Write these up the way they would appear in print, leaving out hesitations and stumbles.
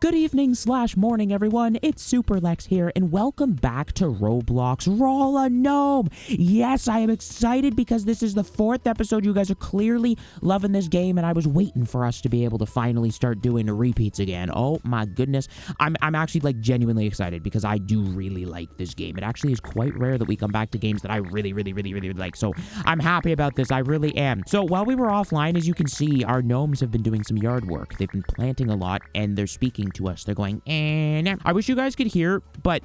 Good evening / morning, everyone. It's Superlex here, and welcome back to Roblox Roll a Gnome. Yes, I am excited because this is the 4th episode. You guys are clearly loving this game, and I was waiting for us to be able to finally start doing the repeats again. Oh my goodness. I'm actually like genuinely excited because I do really like this game. It actually is quite rare that we come back to games that I really like. So I'm happy about this. I really am. So while we were offline, as you can see, our gnomes have been doing some yard work. They've been planting a lot, and they're speaking to us. They're going, I wish you guys could hear, but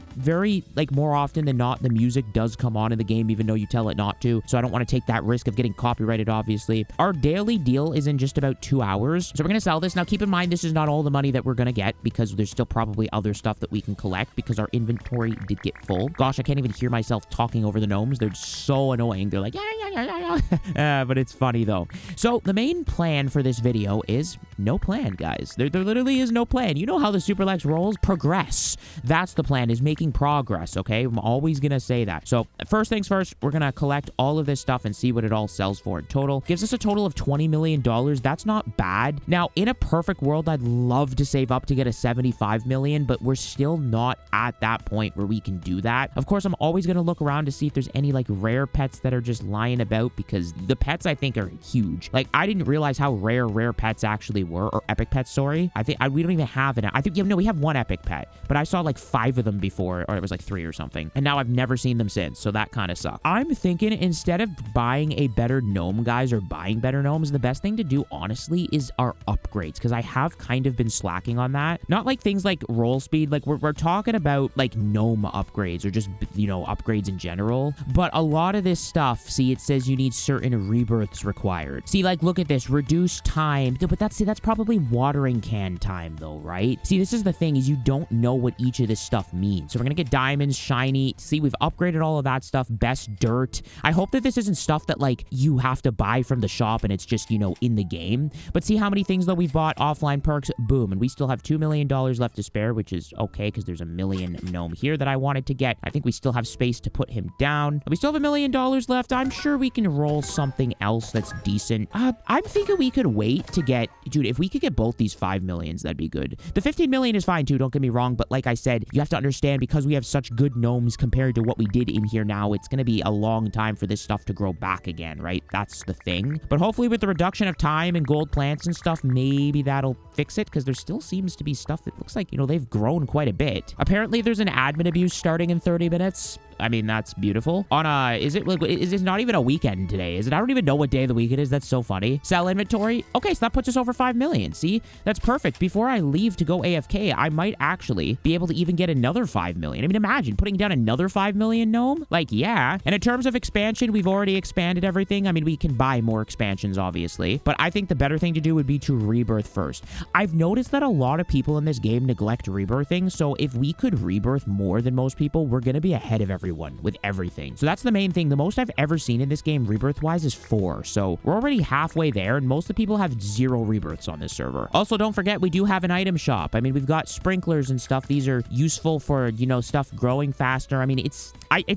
more often than not, the music does come on in the game, even though you tell it not to. So I don't want to take that risk of getting copyrighted, obviously. Our daily deal is in just about 2 hours. So we're going to sell this. Now, keep in mind, this is not all the money that we're going to get because there's still probably other stuff that we can collect because our inventory did get full. Gosh, I can't even hear myself talking over the gnomes. They're so annoying. They're like, but it's funny though. So the main plan for this video is no plan, guys. There literally is no plan. You know how the Superlex rolls? Progress. That's the plan, is making progress, okay? I'm always gonna say that. So first things first, we're gonna collect all of this stuff and see what it all sells for in total. Gives us a total of $20 million. That's not bad. Now, in a perfect world, I'd love to save up to get a 75 million, but we're still not at that point where we can do that. Of course, I'm always gonna look around to see if there's any like rare pets that are just lying about, because the pets I think are huge. Like, I didn't realize how rare pets actually were, or epic pets, sorry. We don't even have it. I think, no, we have one epic pet, but I saw like 5 of them before, or it was like 3 or something, and now I've never seen them since, so that kind of sucks. I'm thinking instead of buying a better gnome, guys, or buying better gnomes, the best thing to do, honestly, is our upgrades, because I have kind of been slacking on that. Not like things like roll speed, like we're talking about like gnome upgrades, or just, you know, upgrades in general, but a lot of this stuff, see, it says you need certain rebirths required. See, like, look at this, reduce time, but that's probably watering can time though, right? See, this is the thing, is you don't know what each of this stuff means. So we're gonna get diamonds, shiny. See, we've upgraded all of that stuff. Best dirt. I hope that this isn't stuff that like you have to buy from the shop and it's just, you know, in the game. But see how many things though we've bought. Offline perks, boom, and we still have $2 million left to spare, which is okay because there's a million gnome here that I wanted to get. I think we still have space to put him down. We still have $1 million left. I'm sure we can roll something else that's decent. I'm thinking we could wait to get, dude, if we could get both these 5 millions, that'd be good. The 15 million is fine too, don't get me wrong, but like I said, you have to understand, because we have such good gnomes compared to what we did in here now, it's gonna be a long time for this stuff to grow back again, right? That's the thing. But hopefully with the reduction of time and gold plants and stuff, maybe that'll fix it, because there still seems to be stuff that looks like, you know, they've grown quite a bit. Apparently there's an admin abuse starting in 30 minutes. I mean, that's beautiful. Is it not even a weekend today? Is it? I don't even know what day of the week it is. That's so funny. Sell inventory. Okay, so that puts us over 5 million. See, that's perfect. Before I leave to go AFK, I might actually be able to even get another 5 million. I mean, imagine putting down another 5 million gnome. Like, yeah. And in terms of expansion, we've already expanded everything. I mean, we can buy more expansions, obviously, but I think the better thing to do would be to rebirth first. I've noticed that a lot of people in this game neglect rebirthing. So if we could rebirth more than most people, we're going to be ahead of everyone with everything. So that's the main thing. The most I've ever seen in this game rebirth wise is 4. So we're already halfway there, and most of the people have 0 rebirths on this server. Also, don't forget, we do have an item shop. I mean, we've got sprinklers and stuff. These are useful for, you know, stuff growing faster. I mean, it's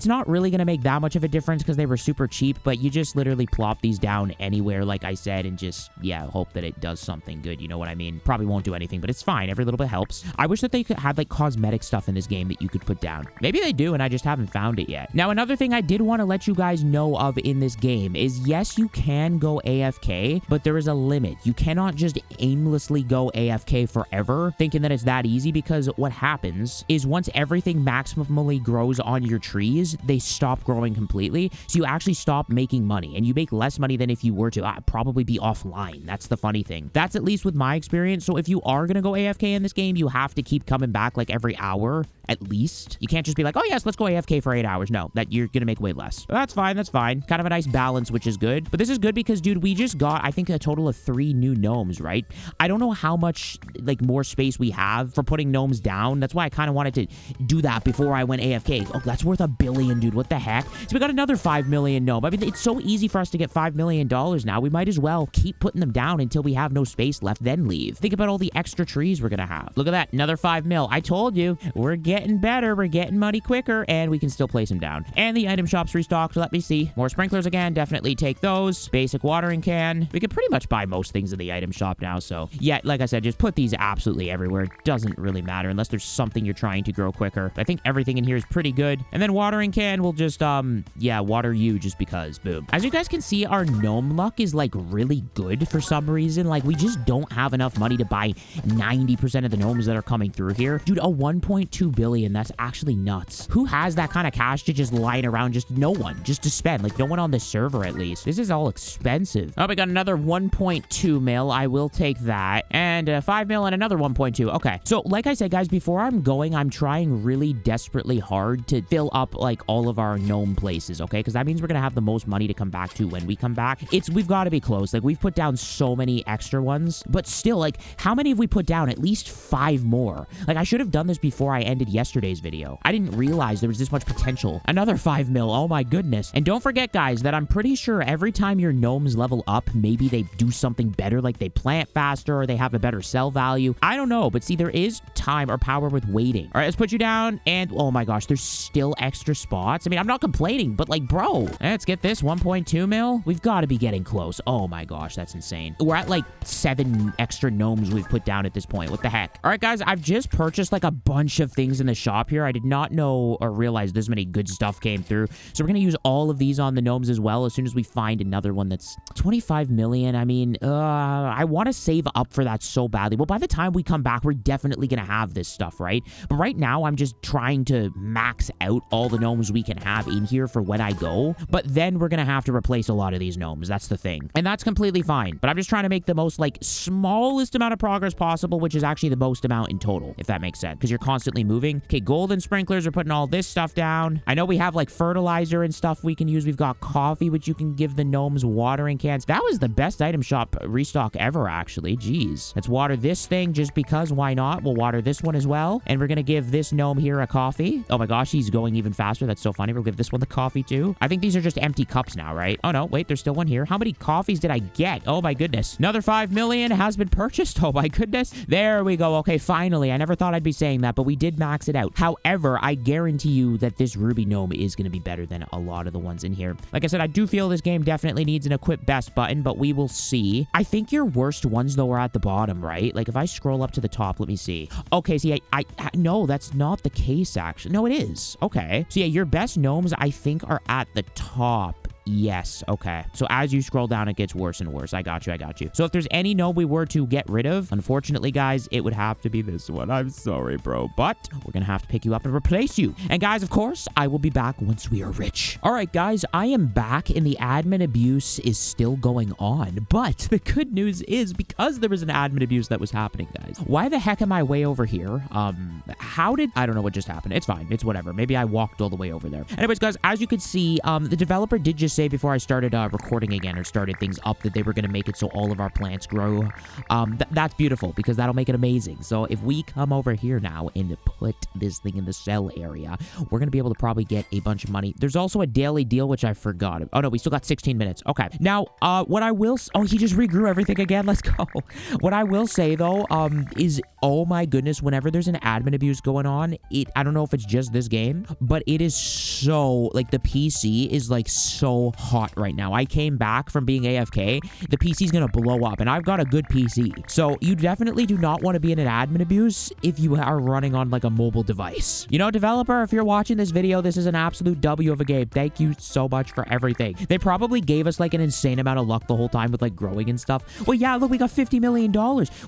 not really going to make that much of a difference because they were super cheap, but you just literally plop these down anywhere, like I said, and just, yeah, hope that it does something good. You know what I mean? Probably won't do anything, but it's fine. Every little bit helps. I wish that they could have like cosmetic stuff in this game that you could put down. Maybe they do, and I just haven't found it yet. Now, another thing I did want to let you guys know of in this game is, yes, you can go AFK, but there is a limit. You cannot just aimlessly go AFK forever thinking that it's that easy, because what happens is once everything maximally grows on your trees, they stop growing completely. So you actually stop making money, and you make less money than if you were to probably be offline. That's the funny thing. That's at least with my experience. So if you are going to go AFK in this game, you have to keep coming back like every hour at least. You can't just be like, oh yes, let's go AFK for 8 hours. No, that you're gonna make way less. But that's fine, that's fine. Kind of a nice balance, which is good. But this is good because, dude, we just got, I think, a total of 3 new gnomes, right? I don't know how much like more space we have for putting gnomes down. That's why I kind of wanted to do that before I went AFK. Oh, that's worth $1 billion, dude. What the heck? So we got another 5 million gnome. I mean, it's so easy for us to get $5 million now. We might as well keep putting them down until we have no space left, then leave. Think about all the extra trees we're gonna have. Look at that, another 5 mil. I told you, we're getting better. We're getting money quicker, and we can still place them down. And the item shop's restocked. Let me see. More sprinklers again. Definitely take those. Basic watering can. We can pretty much buy most things in the item shop now. So yeah, like I said, just put these absolutely everywhere. It doesn't really matter unless there's something you're trying to grow quicker. I think everything in here is pretty good. And then watering can will just, yeah, water you just because. Boom. As you guys can see, our gnome luck is like really good for some reason. Like we just don't have enough money to buy 90% of the gnomes that are coming through here. Dude, a 1.2 billion. That's actually nuts. Who has that kind of cash to just lying around? Just no one. Just to spend. Like no one on this server at least. This is all expensive. Oh, we got another 1.2 mil. I will take that. And 5 mil and another 1.2. Okay. So like I said, guys, before I'm going, I'm trying really desperately hard to fill up like all of our gnome places. Okay. Because that means we're going to have the most money to come back to when we come back. We've got to be close. Like we've put down so many extra ones, but still, like how many have we put down? At least 5 more. Like I should have done this before I ended yesterday's video. I didn't realize there was this much potential. Another 5 mil. Oh my goodness. And don't forget, guys, that I'm pretty sure every time your gnomes level up, maybe they do something better, like they plant faster or they have a better sell value. I don't know, but see, there is time or power with waiting. All right, let's put you down. And oh my gosh, there's still extra spots. I mean, I'm not complaining, but like, bro, let's get this 1.2 mil. We've got to be getting close. Oh my gosh, that's insane. We're at like 7 extra gnomes we've put down at this point. What the heck? All right, guys, I've just purchased like a bunch of things in the shop here. I did not know or realize this many good stuff came through. So we're going to use all of these on the gnomes as well as soon as we find another one that's 25 million. I mean, I want to save up for that so badly. Well, by the time we come back, we're definitely going to have this stuff, right? But right now, I'm just trying to max out all the gnomes we can have in here for when I go. But then we're going to have to replace a lot of these gnomes. That's the thing. And that's completely fine. But I'm just trying to make the most like smallest amount of progress possible, which is actually the most amount in total, if that makes sense, because you're constantly moving. Okay, golden sprinklers are putting all this stuff down. I know we have like fertilizer and stuff we can use. We've got coffee, which you can give the gnomes, watering cans. That was the best item shop restock ever, actually. Jeez. Let's water this thing just because. Why not? We'll water this one as well. And we're going to give this gnome here a coffee. Oh my gosh, he's going even faster. That's so funny. We'll give this one the coffee too. I think these are just empty cups now, right? Oh no, wait, there's still one here. How many coffees did I get? Oh my goodness. Another 5 million has been purchased. Oh my goodness. There we go. Okay, finally. I never thought I'd be saying that, but we did max it out. However, I guarantee you that this ruby gnome is going to be better than a lot of the ones in here. Like I said, I do feel this game definitely needs an equip best button, but we will see. I think your worst ones though are at the bottom, right? Like if I scroll up to the top, let me see. Okay, see, no, that's not the case actually. No, it is. Okay. So yeah, your best gnomes I think are at the top. Yes. Okay. So as you scroll down, it gets worse and worse. I got you. I got you. So if there's any gnome we were to get rid of, unfortunately, guys, it would have to be this one. I'm sorry, bro. But we're going to have to pick you up and replace you. And guys, of course, I will be back once we are rich. All right, guys, I am back and the admin abuse is still going on. But the good news is because there was an admin abuse that was happening, guys. Why the heck am I way over here? I don't know what just happened. It's fine. It's whatever. Maybe I walked all the way over there. Anyways, guys, as you can see, the developer did just say before I started recording again or started things up that they were going to make it so all of our plants grow. That's beautiful because that'll make it amazing. So if we come over here now and put this thing in the sell area, we're going to be able to probably get a bunch of money. There's also a daily deal, which I forgot. Oh, no, we still got 16 minutes. Okay. Now, what I will... Oh, he just regrew everything again. Let's go. What I will say, though, is, oh my goodness, whenever there's an admin abuse going on, I don't know if it's just this game, but it is so... Like, the PC is, like, so hot right now. I came back from being AFK. The PC's gonna blow up, and I've got a good PC. So you definitely do not want to be in an admin abuse if you are running on like a mobile device. You know, developer, if you're watching this video, this is an absolute W of a game. Thank you so much for everything. They probably gave us like an insane amount of luck the whole time with like growing and stuff. Well, yeah, look, we got $50 million.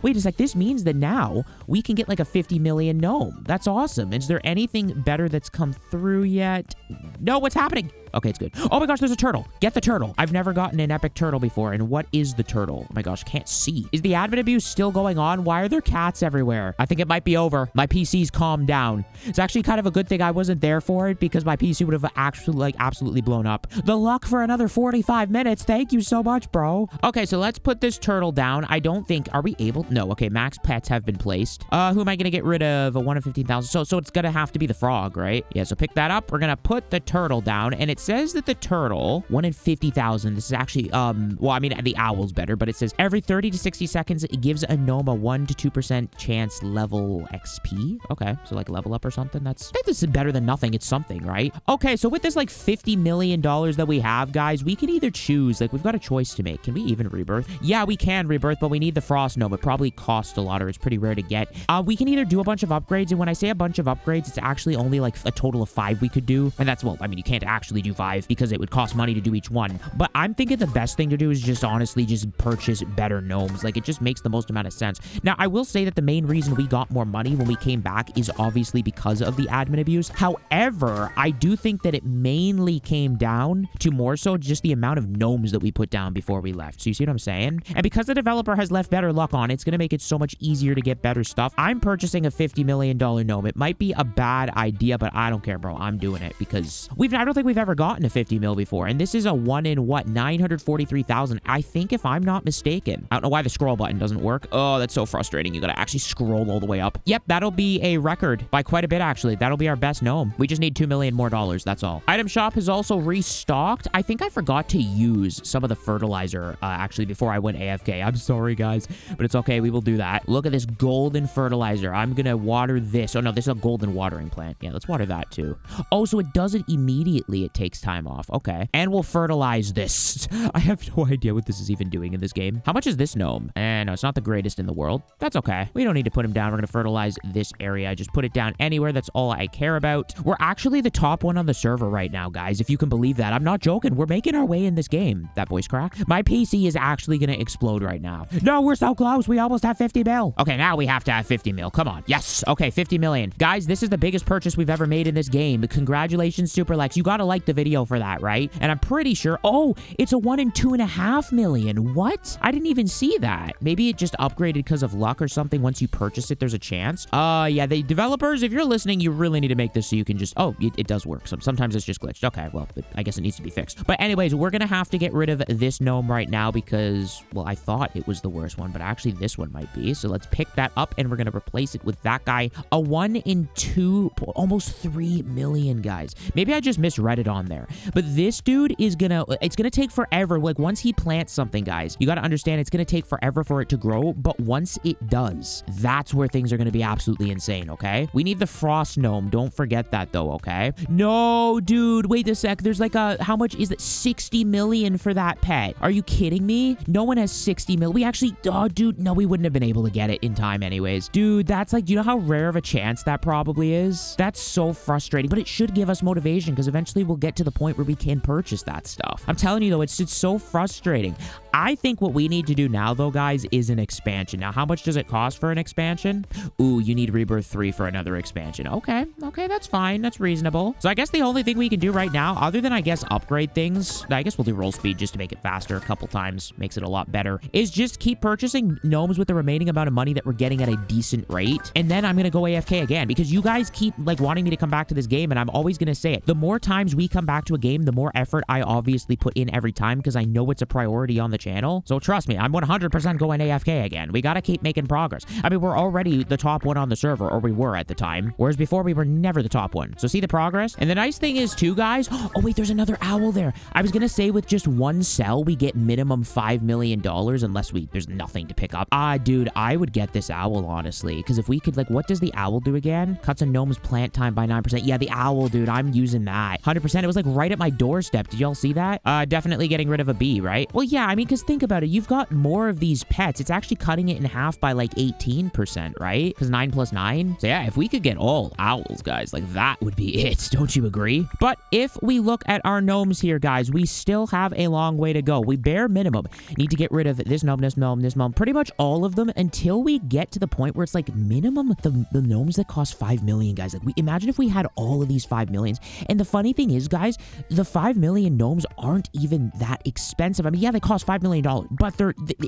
Wait a sec, this means that now we can get like a 50 million gnome. That's awesome. Is there anything better that's come through yet? No, what's happening? Okay, it's good. Oh my gosh, there's a turtle. Get the turtle. I've never gotten an epic turtle before. And what is the turtle? Oh my gosh, can't see. Is the admin abuse still going on? Why are there cats everywhere? I think it might be over. My PC's calmed down. It's actually kind of a good thing I wasn't there for it because my PC would have actually like absolutely blown up. The luck for another 45 minutes. Thank you so much, bro. Okay, so let's put this turtle down. I don't think, are we able? No, okay, max pets have been placed. Who am I going to get rid of? A 1 in 15,000. So it's going to have to be the frog, right? Yeah, so pick that up. We're going to put the turtle down and it it says that the turtle, 1 in 50,000. This is actually, well, I mean, the owl's better, but it says every 30 to 60 seconds, it gives a gnome a 1 to 2% chance level XP. Okay, so like level up or something. I think this is better than nothing. It's something, right? Okay, so with this like $50 million that we have, guys, we can either choose, like we've got a choice to make. Can we even rebirth? Yeah, we can rebirth, but we need the frost gnome. It probably costs a lot, or it's pretty rare to get. We can either do a bunch of upgrades, and when I say a bunch of upgrades, it's actually only like a total of 5 we could do. And that's, well, I mean, you can't actually do 5 because it would cost money to do each one. But I'm thinking the best thing to do is just honestly just purchase better gnomes. Like, it just makes the most amount of sense. Now, I will say that the main reason we got more money when we came back is obviously because of the admin abuse. However, I do think that it mainly came down to more so just the amount of gnomes that we put down before we left. So you see what I'm saying? And because the developer has left better luck on it, it's going to make it so much easier to get better stuff. I'm purchasing a $50 million gnome. It might be a bad idea, but I don't care, bro. I'm doing it because I don't think we've ever gotten a 50 mil before. And this is a 1 in what? 943,000. I think if I'm not mistaken. I don't know why the scroll button doesn't work. Oh, that's so frustrating. You got to actually scroll all the way up. Yep, that'll be a record by quite a bit, actually. That'll be our best gnome. We just need $2 million more. That's all. Item shop has also restocked. I think I forgot to use some of the fertilizer actually before I went AFK. I'm sorry, guys, but it's okay. We will do that. Look at this golden fertilizer. I'm gonna water this. Oh no, this is a golden watering plant. Yeah, let's water that too. Oh, so it does it immediately. It takes time off. Okay. And we'll fertilize this. I have no idea what this is even doing in this game. How much is this gnome? And no, it's not the greatest in the world. That's okay. We don't need to put him down. We're gonna fertilize this area. Just put it down anywhere. That's all I care about. We're actually the top one on the server right now, guys, if you can believe that. I'm not joking. We're making our way in this game. That voice crack. My PC is actually gonna explode right now. No, we're so close. We almost have 50 mil. Okay, now we have to have 50 mil. Come on. Yes. Okay, 50 million. Guys, this is the biggest purchase we've ever made in this game. Congratulations, Superlex. You gotta like the video for that, right? And I'm pretty sure, oh, it's a 1 in 2.5 million. What? I didn't even see that. Maybe it just upgraded because of luck or something. Once you purchase it, there's a chance. Yeah, the developers, if you're listening, you really need to make this so you can just, oh, it does work. Sometimes it's just glitched. Okay, well, I guess it needs to be fixed. But anyways, we're gonna have to get rid of this gnome right now because, well, I thought it was the worst one, but actually this one might be. So let's pick that up and we're gonna replace it with that guy. A 1 in 2, almost 3 million, guys. Maybe I just misread it on there. But this dude is it's gonna take forever. Like, once he plants something, guys, you gotta understand it's gonna take forever for it to grow. But once it does, that's where things are gonna be absolutely insane, okay? We need the frost gnome. Don't forget that, though, okay? No, dude, wait a sec. There's like how much is it? 60 million for that pet. Are you kidding me? No one has 60 mil. We actually, oh, dude, no, we wouldn't have been able to get it in time anyways. Dude, that's like, do you know how rare of a chance that probably is? That's so frustrating, but it should give us motivation because eventually we'll get to the point where we can purchase that stuff. I'm telling you, though, it's so frustrating. I think what we need to do now, though, guys, is an expansion. Now, how much does it cost for an expansion? Ooh, you need Rebirth 3 for another expansion. Okay, that's fine. That's reasonable. So I guess the only thing we can do right now, other than, I guess, upgrade things, I guess we'll do roll speed just to make it faster a couple times, makes it a lot better, is just keep purchasing gnomes with the remaining amount of money that we're getting at a decent rate. And then I'm going to go AFK again because you guys keep, like, wanting me to come back to this game, and I'm always going to say it. The more times we come back to a game, the more effort I obviously put in every time because I know it's a priority on the channel. So trust me, I'm 100% going AFK again. We got to keep making progress. I mean, we're already the top one on the server, or we were at the time, whereas before we were never the top one. So see the progress? And the nice thing is too, guys, oh wait, there's another owl there. I was gonna say with just one cell, we get minimum $5 million unless there's nothing to pick up. Dude, I would get this owl, honestly, because if we could, like, what does the owl do again? Cuts a gnome's plant time by 9%. Yeah, the owl, dude, I'm using that. 100%. It was like right at my doorstep. Did y'all see that? Definitely getting rid of a bee, right? Well, yeah, I mean, because think about it. You've got more of these pets. It's actually cutting it in half by like 18%, right? Because 9 plus 9. So yeah, if we could get all owls, guys, like that would be it. Don't you agree? But if we look at our gnomes here, guys, we still have a long way to go. We bare minimum need to get rid of this gnome, this gnome, this gnome, pretty much all of them until we get to the point where it's like minimum the gnomes that cost 5 million, guys. Like, imagine if we had all of these 5 millions. And the funny thing is, guys, the 5 million gnomes aren't even that expensive. I mean, yeah, they cost 5 $25 million, but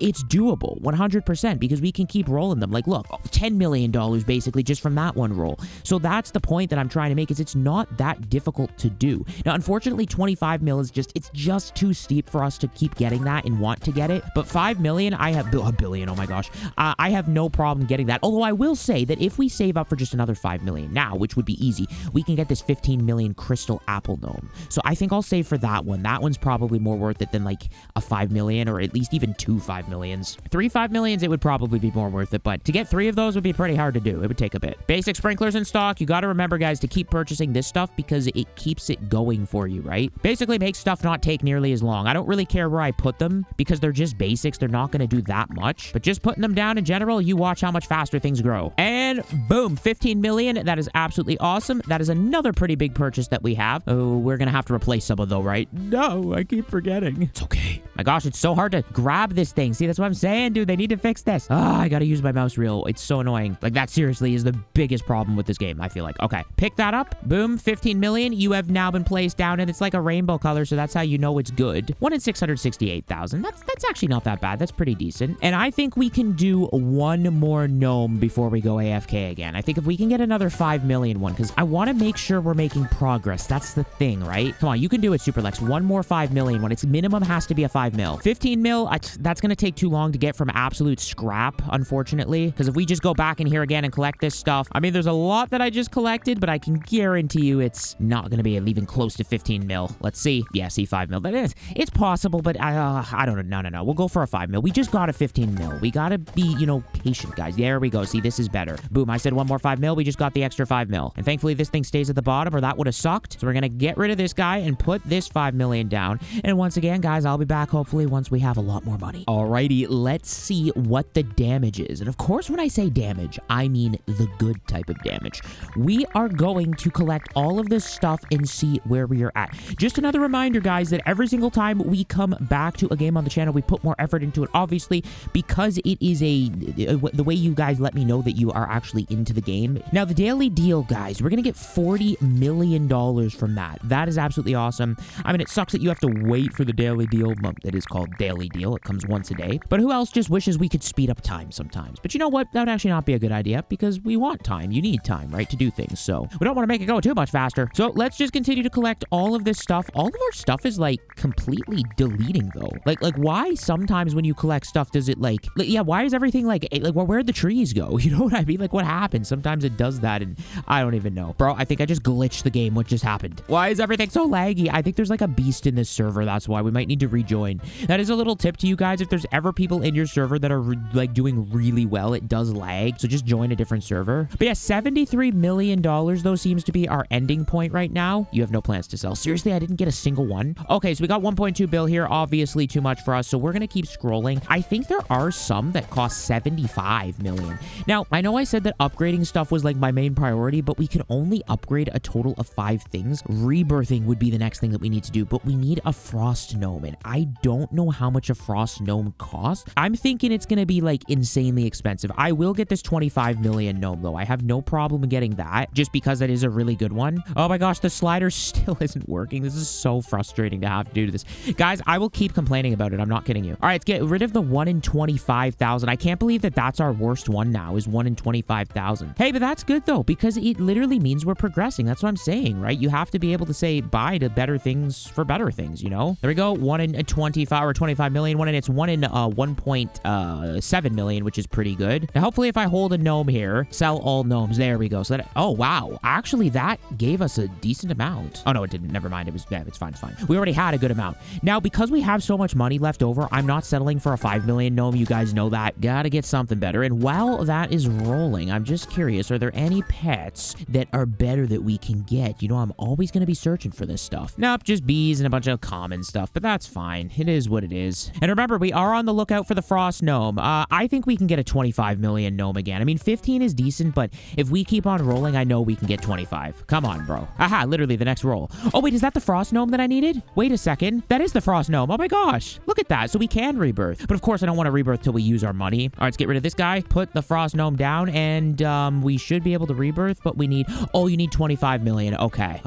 it's doable 100% because we can keep rolling them. Like, look, $10 million basically just from that one roll. So that's the point that I'm trying to make, is it's not that difficult to do. Now, unfortunately, 25 mil is it's just too steep for us to keep getting that and want to get it. But 5 million, I have a billion. Oh my gosh. I have no problem getting that. Although I will say that if we save up for just another 5 million now, which would be easy, we can get this 15 million crystal apple gnome. So I think I'll save for that one. That one's probably more worth it than like a 5 million, or at least even 2 5 millions. 3 5 millions, it would probably be more worth it, but to get 3 of those would be pretty hard to do. It would take a bit. Basic sprinklers in stock. You got to remember, guys, to keep purchasing this stuff because it keeps it going for you, right? Basically makes stuff not take nearly as long. I don't really care where I put them because they're just basics. They're not going to do that much, but just putting them down in general, you watch how much faster things grow. And boom, 15 million. That is absolutely awesome. That is another pretty big purchase that we have. Oh, we're going to have to replace some of though, right? No, I keep forgetting. It's okay. My gosh, it's so hard to grab this thing. See, that's what I'm saying, dude. They need to fix this. I got to use my mouse wheel. It's so annoying. Like, that seriously is the biggest problem with this game, I feel like. Okay, pick that up. Boom, 15 million. You have now been placed down, and it's like a rainbow color, so that's how you know it's good. 1 in 668,000. That's actually not that bad. That's pretty decent. And I think we can do one more gnome before we go AFK again. I think if we can get another 5 million one, because I want to make sure we're making progress. That's the thing, right? Come on, you can do it, Superlex. One more 5 million one. Its minimum has to be a 5 mil. 15 mil, that's going to take too long to get from absolute scrap, unfortunately. Because if we just go back in here again and collect this stuff, I mean, there's a lot that I just collected, but I can guarantee you it's not going to be even close to 15 mil. Let's see. Yeah, see, 5 mil. That is, it's possible, but I don't know. No. We'll go for a 5 mil. We just got a 15 mil. We got to be, patient, guys. There we go. See, this is better. Boom. I said one more 5 mil. We just got the extra 5 mil. And thankfully, this thing stays at the bottom, or that would have sucked. So we're going to get rid of this guy and put this 5 million down. And once again, guys, I'll be back hopefully once we have a lot more money. Alrighty, let's see what the damage is. And of course, when I say damage, I mean the good type of damage. We are going to collect all of this stuff and see where we are at. Just another reminder, guys, that every single time we come back to a game on the channel, we put more effort into it, obviously, because it is the way you guys let me know that you are actually into the game. Now, the daily deal, guys, we're going to get $40 million from that. That is absolutely awesome. I mean, it sucks that you have to wait for the daily deal. It is called daily deal. It comes once a day. But who else just wishes we could speed up time sometimes? But you know what? That would actually not be a good idea because we want time. You need time, right, to do things. So we don't want to make it go too much faster. So let's just continue to collect all of this stuff. All of our stuff is like completely deleting though. Like why sometimes when you collect stuff does it why is everything like where'd the trees go? You know what I mean? Like what happens? Sometimes it does that and I don't even know. Bro, I think I just glitched the game. What just happened? Why is everything so laggy? I think there's like a beast in this server. That's why we might need to rejoin. That is a little tip to you guys. If there's ever people in your server that are doing really well, it does lag. So just join a different server. But yeah, $73 million though seems to be our ending point right now. You have no plans to sell. Seriously, I didn't get a single one. Okay, so we got 1.2 bill here. Obviously too much for us. So we're going to keep scrolling. I think there are some that cost 75 million. Now, I know I said that upgrading stuff was like my main priority, but we can only upgrade a total of 5 things. Rebirthing would be the next thing that we need to do, but we need a frost gnome, and I don't know how much a frost gnome costs. I'm thinking it's going to be like insanely expensive. I will get this 25 million gnome though. I have no problem getting that just because that is a really good one. Oh my gosh, the slider still isn't working. This is so frustrating to have to do this. Guys, I will keep complaining about it. I'm not kidding you. All right, let's get rid of the 1 in 25,000. I can't believe that that's our worst one now is 1 in 25,000. Hey, but that's good though, because it literally means we're progressing. That's what I'm saying, right? You have to be able to say bye to better things for better things, you know? There we go. 1 in 25 or 25 million. It's 1 in 1.7 million, which is pretty good. Now, hopefully if I hold a gnome here, sell all gnomes. There we go. So that, oh wow. Actually, that gave us a decent amount. Oh no, it didn't. Never mind. It was, yeah, it's fine. It's fine. We already had a good amount. Now, because we have so much money left over, I'm not settling for a 5 million gnome. You guys know that. Gotta get something better. And while that is rolling, I'm just curious, are there any pets that are better that we can get? You know, I'm always going to be searching for this stuff. Nope, just bees and a bunch of common stuff, but that's fine. It is what it is. And remember, we are on the lookout for the frost gnome. I think we can get a 25 million gnome again. I mean, 15 is decent, but if we keep on rolling, I know we can get 25. Come on, bro. Aha, literally the next roll. Oh, wait, is that the frost gnome that I needed? Wait a second. That is the frost gnome. Oh my gosh. Look at that. So we can rebirth. But of course, I don't want to rebirth till we use our money. All right, let's get rid of this guy. Put the frost gnome down, and we should be able to rebirth, but we need... Oh, you need 25 million. Okay.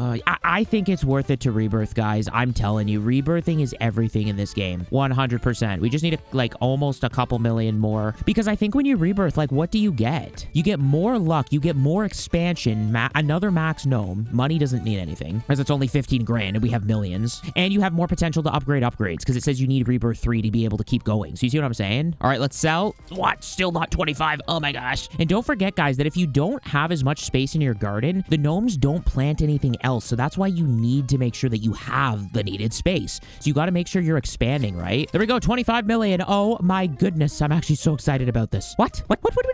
I think it's worth it to rebirth, guys. I'm telling you, rebirthing is everything in this game. 100%. We just need like almost a couple million more, because I think when you rebirth, like, what do you get? You get more luck, you get more expansion, another max gnome. Money doesn't mean anything, as it's only 15 grand and we have millions. And you have more potential to upgrade upgrades, because it says you need rebirth 3 to be able to keep going. So you see what I'm saying? All right, let's sell. What? Still not 25. Oh my gosh. And don't forget, guys, that if you don't have as much space in your garden, the gnomes don't plant anything else. So that's why you need to make sure that you have the needed space. So you got to make sure you're expanding, right? There we go. 25 million. Oh my goodness. I'm actually so excited about this. What?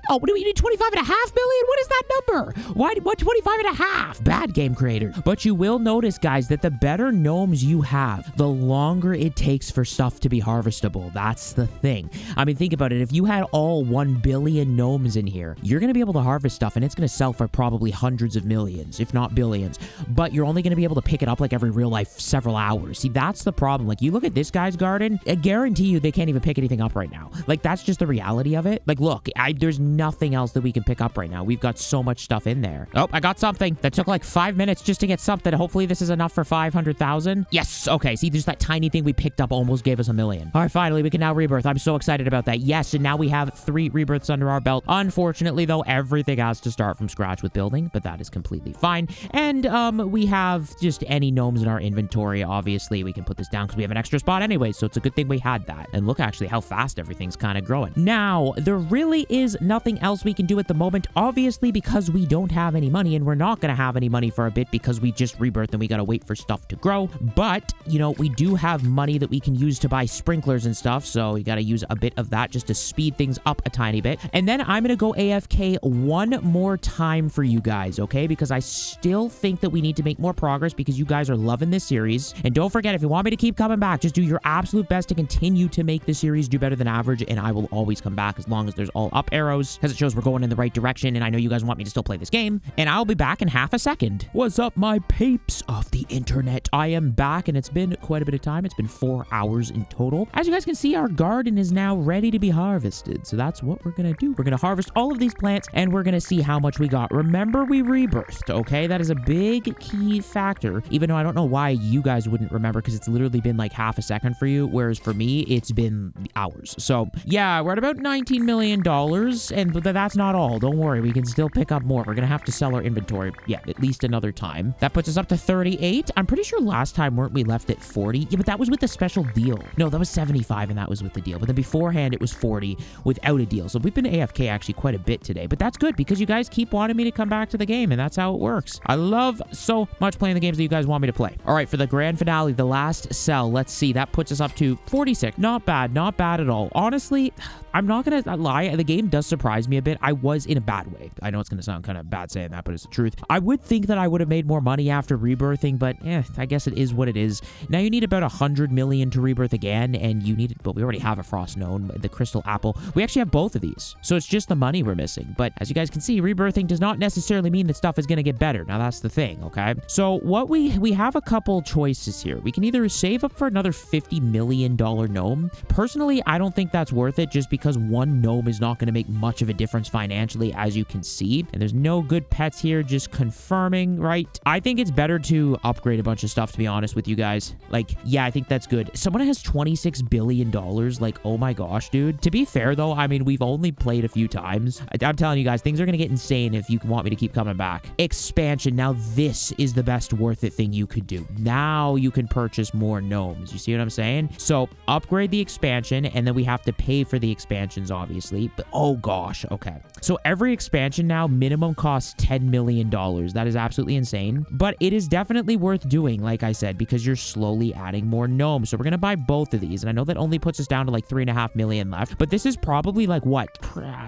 Oh, what do we need? 25.5 million? What is that number? What 25.5? Bad game creator. But you will notice, guys, that the better gnomes you have, the longer it takes for stuff to be harvestable. That's the thing. I mean, think about it. If you had all 1 billion gnomes in here, you're going to be able to harvest stuff, and it's going to sell for probably hundreds of millions, if not billions. But you're only going to be able to pick it up like every real life several hours. See, that's the problem. Like, you look at this guy's garden, I guarantee you they can't even pick anything up right now. Like, that's just the reality of it. Like, look, there's nothing else that we can pick up right now. We've got so much stuff in there. Oh, I got something. That took like 5 minutes just to get something. Hopefully this is enough for 500,000. Yes. Okay. See, there's that tiny thing we picked up almost gave us $1 million. All right, finally, we can now rebirth. I'm so excited about that. Yes, and now we have 3 rebirths under our belt. Unfortunately, though, everything has to start from scratch with building, but that is completely fine. And we have just any gnomes in our inventory. Obviously, we can put this down because we have an extra spot anyway, so it's a good thing we had that. And look actually how fast everything's kind of growing. Now, there really is nothing else we can do at the moment, obviously, because we don't have any money, and we're not going to have any money for a bit because we just rebirthed and we got to wait for stuff to grow. But, you know, we do have money that we can use to buy sprinklers and stuff, so we got to use a bit of that just to speed things up a tiny bit. And then I'm going to go AFK one more time for you guys, okay? Because I still think that we need to make more progress because you guys are loving this series. And don't forget, if you want me to keep coming back, just do your absolute best to continue to make the series do better than average, and I will always come back as long as there's all up arrows, because it shows we're going in the right direction, and I know you guys want me to still play this game, and I'll be back in half a second. What's up, my peeps of the internet? I am back, and it's been quite a bit of time. It's been 4 hours in total. As you guys can see, our garden is now ready to be harvested, so that's what we're gonna do. We're gonna harvest all of these plants, and we're gonna see how much we got. Remember, we rebirthed, okay? That is a big key factor, even though I don't know why you guys wouldn't remember, because it's literally been like half a second for you, whereas for me, it's been hours. So yeah, we're at about $19 million, but that's not all. Don't worry, we can still pick up more. We're gonna have to sell our inventory, yeah, at least another time. That puts us up to 38. I'm pretty sure last time, weren't we left at 40? Yeah, but that was with the special deal. No, that was 75, and that was with the deal. But then beforehand, it was 40 without a deal. So we've been AFK actually quite a bit today, but that's good because you guys keep wanting me to come back to the game, and that's how it works. I love so much playing the games that you guys want me to play. All right, for the grand finale, the last sell, let's see. That puts us up to 46. Not bad at all. Honestly, I'm not gonna lie, the game does surprise me a bit. I was in a bad way. I know it's gonna sound kind of bad saying that, but it's the truth. I would think that I would have made more money after rebirthing, but I guess it is what it is. Now you need about 100 million to rebirth again, and you need it, but we already have a frost gnome, the crystal apple. We actually have both of these, so it's just the money we're missing. But as you guys can see, rebirthing does not necessarily mean that stuff is gonna get better. Now that's the thing, okay? So what we have a couple choices here. We can either save up for another $50 million gnome. Personally, I don't think that's worth it, just because one gnome is not going to make much of a difference financially, as you can see. And there's no good pets here, just confirming, right? I think it's better to upgrade a bunch of stuff, to be honest with you guys. Like, yeah, I think that's good. Someone has $26 billion. Like, oh my gosh, dude. To be fair, though, I mean, we've only played a few times. I'm telling you guys, things are going to get insane if you want me to keep coming back. Expansion. Now, this is the best worth it thing you could do. Now you can purchase more gnomes. You see what I'm saying? So, upgrade the expansion, and then we have to pay for the expansions, obviously. But, oh gosh, okay. So, every expansion now minimum costs $10 million. That is absolutely insane. But it is definitely worth doing, like I said, because you're slowly adding more gnomes. So, we're going to buy both of these. And I know that only puts us down to like 3.5 million left. But this is probably like, what,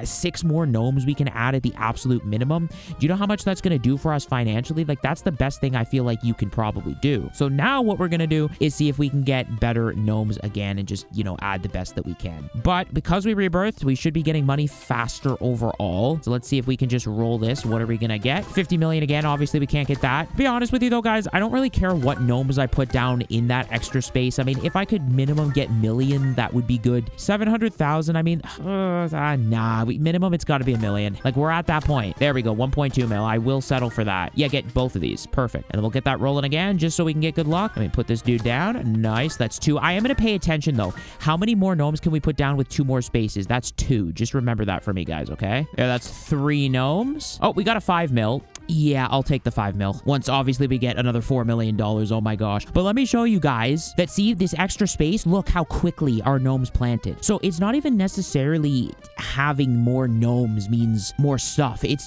6 more gnomes we can add at the absolute minimum. Do you know how much that's going to do for us financially? Like, that's the best thing I feel like you can probably do. So now what we're going to do is see if we can get better gnomes again and just, you know, add the best that we can. But because we rebirthed, we should be getting money faster overall. So let's see if we can just roll this. What are we going to get? 50 million again. Obviously, we can't get that. To be honest with you, though, guys, I don't really care what gnomes I put down in that extra space. I mean, if I could minimum get million, that would be good. 700,000, I mean, nah, minimum, it's got to be $1 million. Like, we're at that point. There we go, 1.2 mil. I will settle for that. Yeah, get both of these. Perfect. And then we'll get that rolling again just so we can get good luck. Let me put this dude down. Nice. That's 2. I am going to pay attention, though. How many more gnomes can we put down with 2 more spaces? That's 2. Just remember that for me, guys, okay? Yeah, that's 3 gnomes. Oh, we got a 5 mil. Yeah, I'll take the 5 mil. Once, obviously, we get another $4 million. Oh, my gosh. But let me show you guys that, see, this extra space, look how quickly our gnomes planted. So it's not even necessarily having more gnomes means more stuff. It's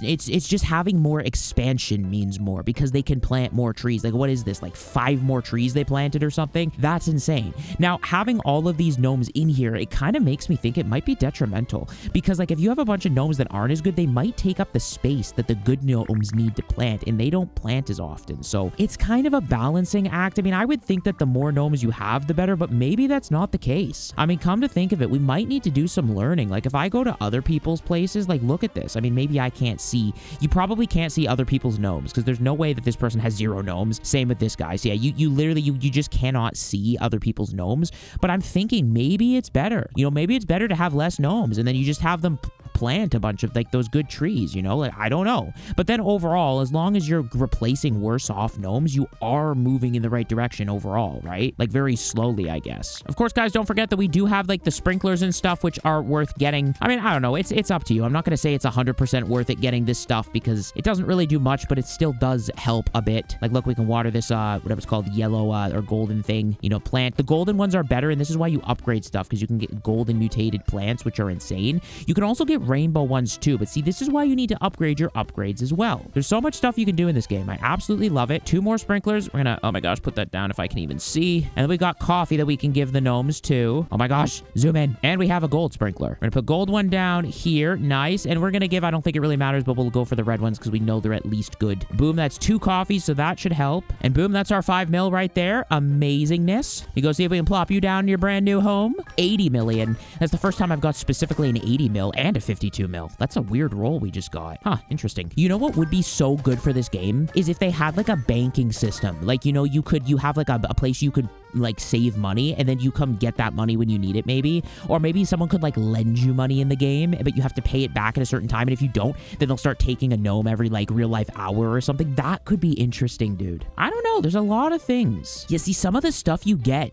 just having more expansion means more because they can plant more trees. Like, what is this? Like 5 more trees they planted or something? That's insane. Now, having all of these gnomes in here, it kind of makes me think it might be detrimental because, like, if you have a bunch of gnomes that aren't as good, they might take up the space that the good gnomes need to plant, and they don't plant as often. So it's kind of a balancing act. I mean, I would think that the more gnomes you have, the better, but maybe that's not the case. I mean, come to think of it, we might need to do some learning. Like, if I go to other people's places, like, look at this. I mean, maybe I can't see. You probably can't see other people's gnomes because there's no way that this person has 0 gnomes. Same with this guy. So yeah, you literally, you just cannot see other people's gnomes. But I'm thinking maybe it's better. You know, maybe it's better to have less gnomes and then you just have them plant a bunch of like those good trees, you know? Like, I don't know. But then overall, as long as you're replacing worse off gnomes, you are moving in the right direction overall, right? Like very slowly, I guess. Of course, guys, don't forget that we do have like the sprinklers and stuff, which are worth getting. I mean, I don't know. It's up to you. I'm not going to say it's 100% worth it getting this stuff because it doesn't really do much, but it still does help a bit. Like, look, we can water this, whatever it's called, yellow or golden thing, you know, plant. The golden ones are better, and this is why you upgrade stuff because you can get golden mutated plants, which are insane. You can also get rainbow ones too, but see, this is why you need to upgrade your upgrades as well. There's so much stuff you can do in this game. I absolutely love it. 2 more sprinklers. We're gonna, oh my gosh, put that down if I can even see. And then we got coffee that we can give the gnomes too. Oh my gosh, zoom in. And we have a gold sprinkler. We're gonna put gold one down here. Nice. And we're gonna give, I don't think it really matters, but we'll go for the red ones because we know they're at least good. Boom, that's 2 coffees, so that should help. And boom, that's our 5 mil right there. Amazingness. You go see if we can plop you down in your brand new home. 80 million. That's the first time I've got specifically an 80 mil and a 52 mil. That's a weird roll we just got. Huh, interesting. You know what would be so good for this game is if they had like a banking system. Like, you know, you have like a place you could like save money and then you come get that money when you need it, maybe. Or maybe someone could like lend you money in the game, but you have to pay it back at a certain time. And if you don't, then they'll start taking a gnome every like real life hour or something. That could be interesting, dude. I don't know. There's a lot of things. You see, some of the stuff you get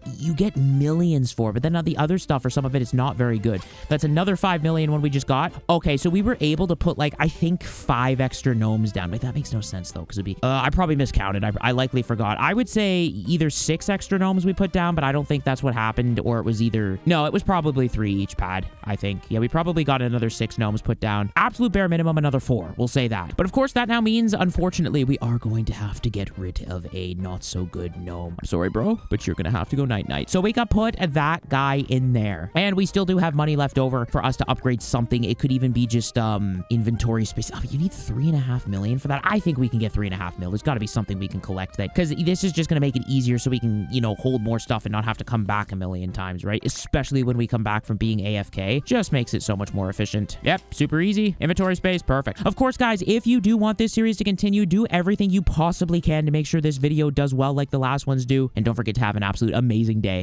millions for, but then the other stuff or some of it is not very good. That's another 5 million one we just got. Okay, so we were able to put like, I think 5 extra gnomes down. Wait, that makes no sense though, because it'd be, I probably miscounted. I likely forgot. I would say either 6 extra gnomes we put down, but I don't think that's what happened, or it was either, no, it was probably 3 each pad, I think. Yeah, we probably got another 6 gnomes put down. Absolute bare minimum, another 4. We'll say that. But of course, that now means, unfortunately, we are going to have to get rid of a not so good gnome. I'm sorry, bro, but you're gonna have to go night-night. So we got put that guy in there. And we still do have money left over for us to upgrade something. It could even be just inventory space. Oh, you need 3.5 million for that? I think we can get 3.5 mil. There's got to be something we can collect that, because this is just going to make it easier so we can, you know, hold more stuff and not have to come back a million times, right? Especially when we come back from being AFK. Just makes it so much more efficient. Yep, super easy. Inventory space, perfect. Of course, guys, if you do want this series to continue, do everything you possibly can to make sure this video does well like the last ones do. And don't forget to have an absolute amazing day.